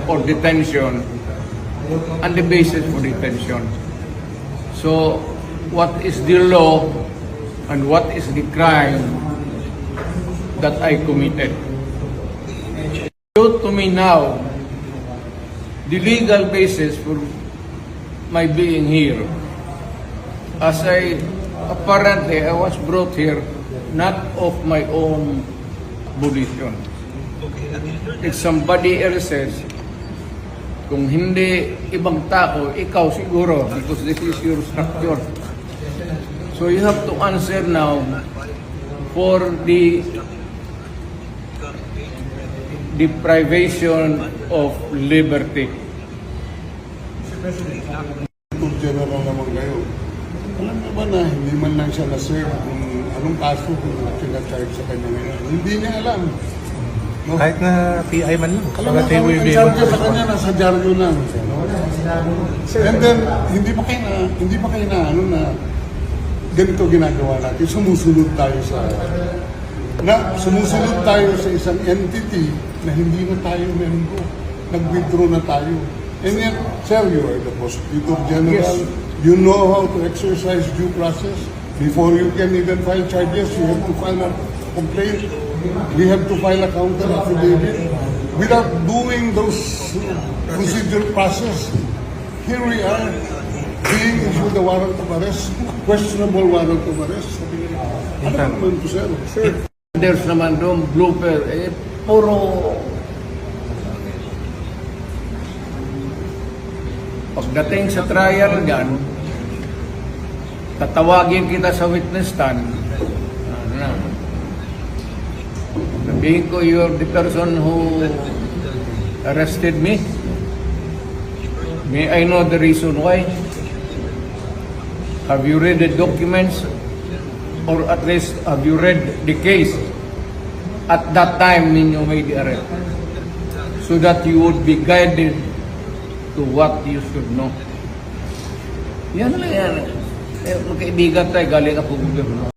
or detention and the basis for detention. So, what is the law and what is the crime that I committed? Show to me now the legal basis for my being here. As apparently I was brought here not of my own volition. If somebody else says, kung hindi ibang tao, ikaw siguro, because this is your structure. So you have to answer now for the deprivation of liberty. General naman kayo. Alam mo ba na hindi man lang siya na-serve kung anong kaso kung sinacharge sa kanya ngayon? Hindi niya alam. No? Kahit na PI man lang. Alam mo, ang charge sa kanya nasa dyaryo lang. And then, hindi pa kayo na ano na ganito ginagawa natin. Sumusunod tayo sa isang entity na hindi na tayo member. Nag-withdraw na tayo. And yet, sir, you are the Prosecutor General. Yes. You know how to exercise due process. Before you can even file charges, you have to file a complaint. We have to file a counter affidavit. Without doing those procedure process, here we are, being issued a warrant of arrest, questionable warrant of arrest. Ano naman po, sir? Sir. There's naman doon, blooper, puro pagdating sa trial yan, tatawagin kita sa witness stand. Sabihin ko, you're the person who arrested me. May I know the reason why? Have you read the documents? Or at least, have you read the case at that time when you made the arrest? So that you would be guided to what you should know. Yan lang yan. Kaibigan tayo, galing ako gobyerno.